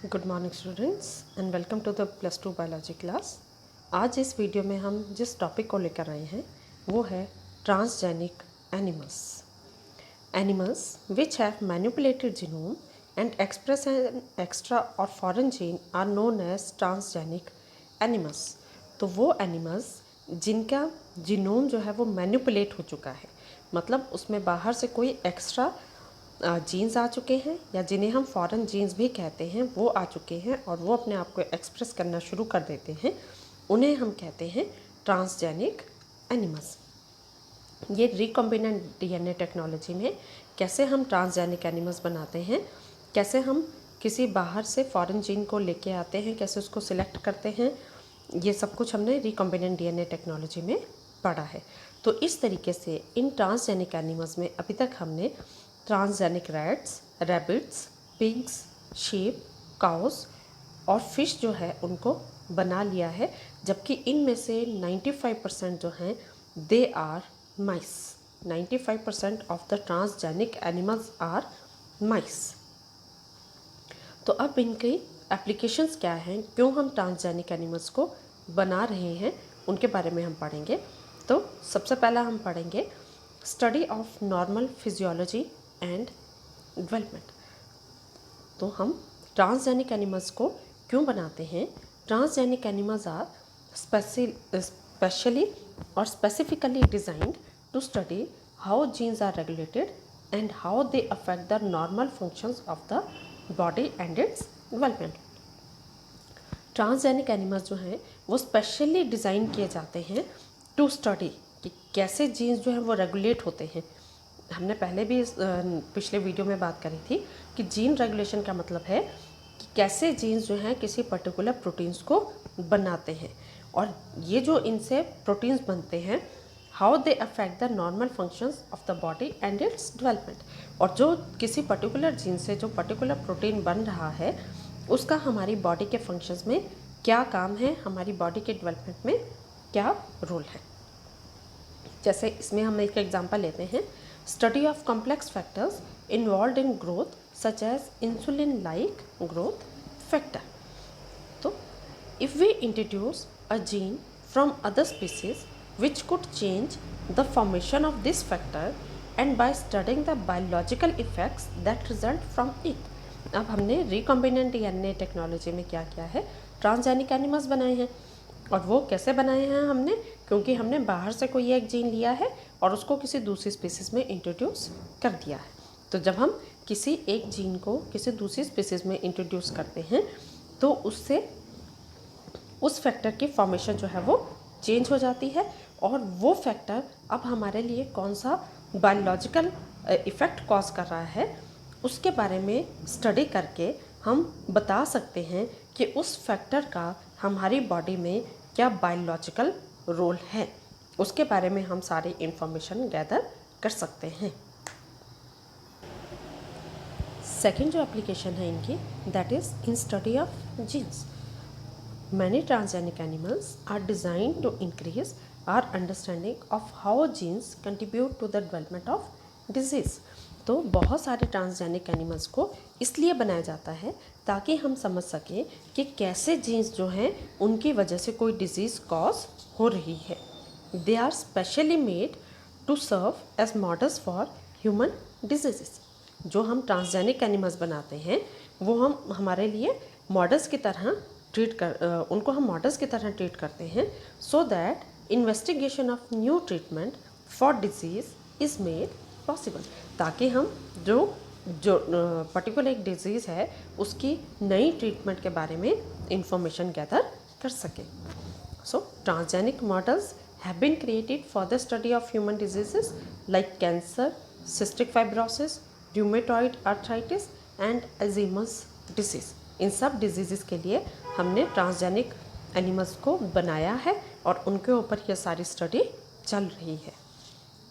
Good morning students and welcome to the plus two biology class. आज इस video में हम जिस टॉपिक को लेकर आए हैं वो है transgenic animals. Animals which have manipulated genome and express an extra और foreign gene are known as transgenic animals. तो वो एनिमल्स जिनका जीनोम जो है वो मैनिपुलेट हो चुका है, मतलब उसमें बाहर से कोई एक्स्ट्रा जीन्स आ चुके हैं या जिन्हें हम फॉरेन जीन्स भी कहते हैं वो आ चुके हैं और वो अपने आप को एक्सप्रेस करना शुरू कर देते हैं, उन्हें हम कहते हैं ट्रांसजेनिक एनिमल्स। ये रिकॉम्बिनेंट डीएनए टेक्नोलॉजी में कैसे हम ट्रांसजेनिक एनिमल्स बनाते हैं, कैसे हम किसी बाहर से फॉरेन जीन को लेके आते हैं, कैसे उसको सिलेक्ट करते हैं, ये सब कुछ हमने रिकॉम्बिनेंट डीएनए टेक्नोलॉजी में पढ़ा है। तो इस तरीके से इन ट्रांसजेनिक एनिमल्स में अभी तक हमने transgenic rats, rabbits, pigs, sheep, cows और फिश जो है उनको बना लिया है, जबकि इनमें से 95% जो हैं they are mice. 95% of the transgenic animals are mice. तो अब इनकी एप्लीकेशंस क्या हैं, क्यों हम ट्रांसजेनिक एनिमल्स को बना रहे हैं, उनके बारे में हम पढ़ेंगे। तो सबसे पहला हम पढ़ेंगे study of normal physiology and development. तो हम ट्रांसजेनिक एनिमल्स को क्यों बनाते हैं। ट्रांसजेनिक एनिमल्स आर स्पेशली और specifically designed to study how genes are regulated and how they affect the normal functions of the body and its development. Transgenic animals जो हैं वो स्पेशली डिज़ाइन किए जाते हैं टू स्टडी कि कैसे jeans जो हैं वो रेगुलेट होते हैं। हमने पहले भी पिछले वीडियो में बात करी थी कि जीन रेगुलेशन का मतलब है कि कैसे जीन्स जो हैं किसी पर्टिकुलर प्रोटीन्स को बनाते हैं और ये जो इनसे प्रोटीन्स बनते हैं how they affect the normal functions of the body and its development. और जो किसी पर्टिकुलर जीन से जो पर्टिकुलर प्रोटीन बन रहा है उसका हमारी बॉडी के फंक्शंस में क्या काम है, हमारी बॉडी के डेवलपमेंट में क्या रोल है। जैसे इसमें हम एक एग्जांपल लेते हैं, study of complex factors involve in growth such as insulin like growth factor. तो if we introduce a gene from other species which could change the formation of this factor and by studying the biological effects that result from it। अब हमने recombinant DNA technology में क्या किया है, transgenic animals बनाए हैं। और वो कैसे बनाए हैं हमने, क्योंकि हमने बाहर से कोई एक जीन लिया है और उसको किसी दूसरी स्पीसीज़ में इंट्रोड्यूस कर दिया है। तो जब हम किसी एक जीन को किसी दूसरी स्पीसीज़ में इंट्रोड्यूस करते हैं तो उससे उस फैक्टर की फॉर्मेशन जो है वो चेंज हो जाती है और वो फैक्टर अब हमारे लिए कौन सा बायोलॉजिकल इफ़ेक्ट कॉज कर रहा है उसके बारे में स्टडी करके हम बता सकते हैं कि उस फैक्टर का हमारी बॉडी में क्या बायोलॉजिकल रोल है, उसके बारे में हम सारी इंफॉर्मेशन गैदर कर सकते हैं। सेकेंड जो एप्लीकेशन है इनकी that is in study of genes. Many transgenic animals are designed to increase our understanding of how genes contribute to the development of disease। तो बहुत सारे ट्रांसजेनिक एनिमल्स को इसलिए बनाया जाता है ताकि हम समझ सकें कि कैसे जीन्स जो हैं उनकी वजह से कोई डिजीज़ कॉज हो रही है। They are specially made to serve as models for human disease. जो हम ट्रांसजेनिक एनिमल्स बनाते हैं वो हम हमारे लिए मॉडल्स की तरह उनको हम मॉडल्स की तरह ट्रीट करते हैं so that investigation of new treatment for disease is made possible. ताकि हम जो पर्टिकुलर एक डिजीज़ है उसकी नई ट्रीटमेंट के बारे में इंफॉर्मेशन गैदर कर सकें। So transgenic models have been created for the study of human diseases like cancer, cystic fibrosis, rheumatoid arthritis and Alzheimer's disease. इन सब डिजीज़ के लिए हमने ट्रांसजेनिक एनिमल्स को बनाया है और उनके ऊपर यह सारी स्टडी चल रही है।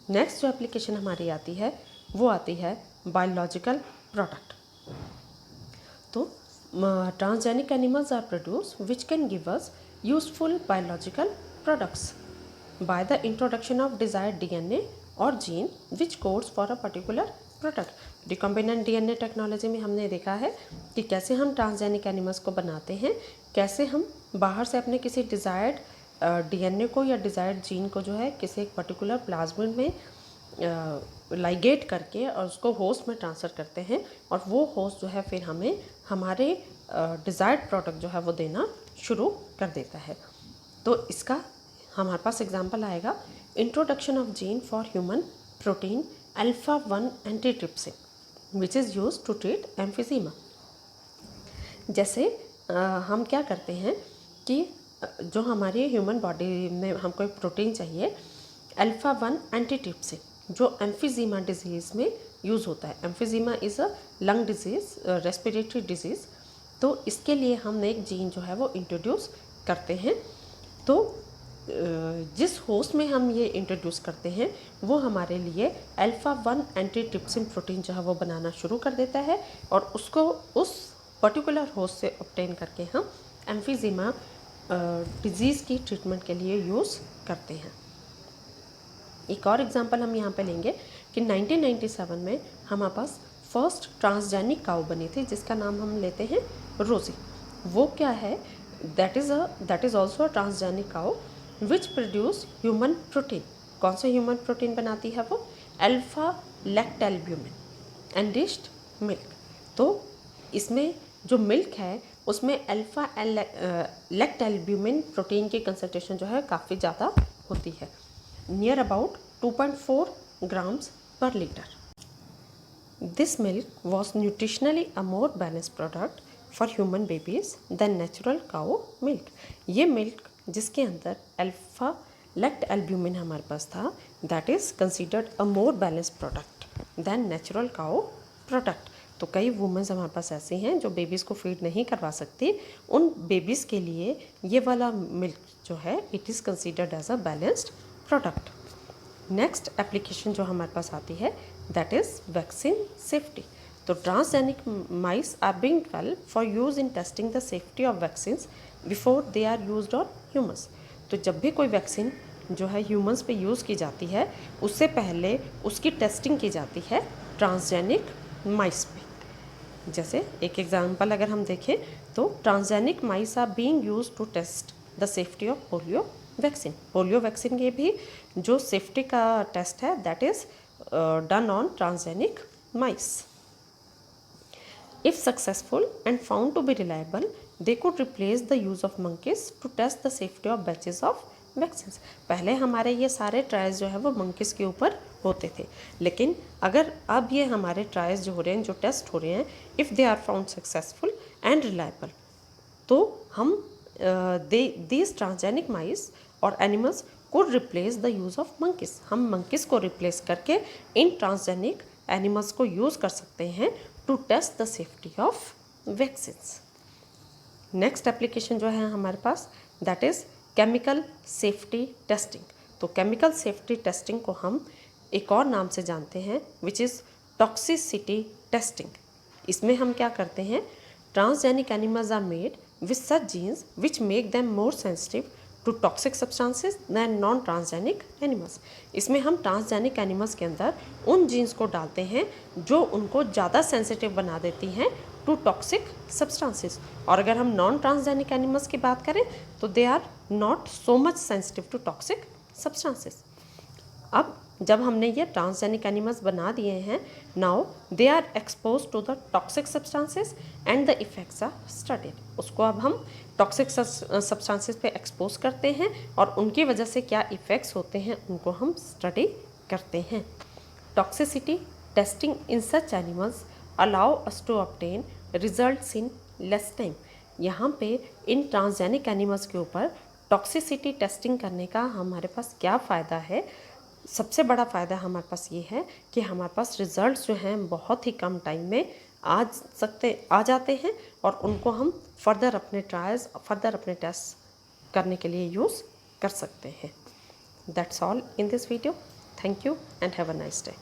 नेक्स्ट जो एप्लीकेशन हमारी आती है वो आती है बायोलॉजिकल प्रोडक्ट। तो transgenic animals are produce which can give us useful biological products by the introduction of desired DNA और gene which codes for a particular product. Recombinant DNA technology में हमने देखा है कि कैसे हम ट्रांसजेनिक एनिमल्स को बनाते हैं, कैसे हम बाहर से अपने किसी डिज़ायर्ड डीएनए को या डिज़ायर्ड जीन को जो है किसी एक पर्टिकुलर प्लाज्मिड में लाइगेट करके और उसको होस्ट में ट्रांसफ़र करते हैं, और वो होस्ट जो है फिर हमें हमारे डिज़ायर्ड प्रोडक्ट जो है वो देना शुरू कर देता है। तो इसका हमारे पास एग्जांपल आएगा introduction of gene for human protein alpha one antitrypsin which is used to treat emphysema. जैसे हम क्या करते हैं कि जो हमारी ह्यूमन बॉडी में हमको एक प्रोटीन चाहिए अल्फा-1 एंटीट्रिप्सिन, जो एम्फीजीमा डिजीज़ में यूज़ होता है। Emphysema is a lung disease, respiratory disease. तो इसके लिए हम एक जीन जो है वो इंट्रोड्यूस करते हैं। तो जिस होस्ट में हम ये इंट्रोड्यूस करते हैं वो हमारे लिए अल्फा-1 एंटीट्रिप्सिन प्रोटीन जो है वो बनाना शुरू कर देता है, और उसको उस पर्टिकुलर होस्ट से ऑब्टेन करके हम एम्फीजीमा डिजीज़ की ट्रीटमेंट के लिए यूज़ करते हैं। एक और एग्जांपल हम यहाँ पे लेंगे कि 1997 में हमारे पास फर्स्ट ट्रांसजेनिक काऊ बनी थी जिसका नाम हम लेते हैं रोजी। वो क्या है? That is also a transgenic cow which produce human protein. कौन सा ह्यूमन प्रोटीन बनाती है वो? Alpha lactalbumin enriched milk. तो इसमें जो मिल्क है उसमें अल्फा लैक्टैल्ब्यूमिन प्रोटीन की कंसंट्रेशन जो है काफ़ी ज़्यादा होती है, near about 2.4 grams per liter. This milk was nutritionally a more balanced product for human babies than natural cow milk. ये मिल्क जिसके अंदर अल्फा लैक्ट एल्ब्यूमिन हमारे पास था, that is considered a more balance product than natural cow product. तो कई women's हमारे पास ऐसी हैं जो बेबीज़ को फीड नहीं करवा सकती, उन बेबीज़ के लिए ये वाला मिल्क जो है it is considered as a balanced product. Next application जो हमारे पास आती है दैट इज़ वैक्सीन सेफ्टी। तो transgenic mice are being developed for use in testing the safety of vaccines before they are used on humans. तो जब भी कोई वैक्सीन जो है ह्यूमंस पे यूज़ की जाती है उससे पहले उसकी टेस्टिंग की जाती है ट्रांसजेनिक माइस पे। जैसे एक एग्जांपल अगर हम देखें तो transgenic mice are being used to test the safety of polio vaccine. Polio vaccine के भी जो सेफ्टी का टेस्ट है that is done on transgenic mice. If successful and found to be reliable they could replace the use of monkeys to test the safety of batches of vaccines. पहले हमारे ये सारे trials जो है वो monkeys के ऊपर होते थे, लेकिन अगर अब ये हमारे ट्रायल्स जो हो रहे हैं, जो टेस्ट हो रहे हैं, if they are found successful and reliable, तो हम these transgenic mice और animals could replace the use of monkeys। हम monkeys को replace करके इन transgenic animals को use कर सकते हैं to test the safety of vaccines। Next application जो है हमारे पास that is chemical safety testing. तो केमिकल सेफ्टी टेस्टिंग को हम एक और नाम से जानते हैं विच इज़ टॉक्सिसिटी टेस्टिंग। इसमें हम क्या करते हैं, transgenic animals are made with such genes which make them more sensitive to toxic substances than non-transgenic animals। इसमें हम ट्रांसजेनिक एनिमल्स के अंदर उन जीन्स को डालते हैं जो उनको ज़्यादा सेंसिटिव बना देती हैं टू टॉक्सिक सब्सटेंसेस, और अगर हम नॉन ट्रांसजेनिक एनिमल्स की बात करें तो they are not so much sensitive to toxic substances. अब जब हमने ये ट्रांसजेनिक एनिमल्स बना दिए हैं, now they are expose to the toxic substances and the effects are studied. उसको अब हम टॉक्सिक सब्सटेंसेस पे एक्सपोज करते हैं और उनकी वजह से क्या इफ़ेक्ट्स होते हैं उनको हम स्टडी करते हैं। Toxicity testing in such animals allow us to obtain results in less time. यहाँ पे इन ट्रांसजेनिक एनिमल्स के ऊपर टॉक्सिसिटी टेस्टिंग करने का हमारे पास क्या फ़ायदा है? सबसे बड़ा फ़ायदा हमारे पास ये है कि हमारे पास रिज़ल्ट्स जो हैं बहुत ही कम टाइम में आ जाते हैं और उनको हम फर्दर अपने ट्रायल्स, फर्दर अपने टेस्ट करने के लिए यूज़ कर सकते हैं। That's all in this video. Thank you and have a nice day.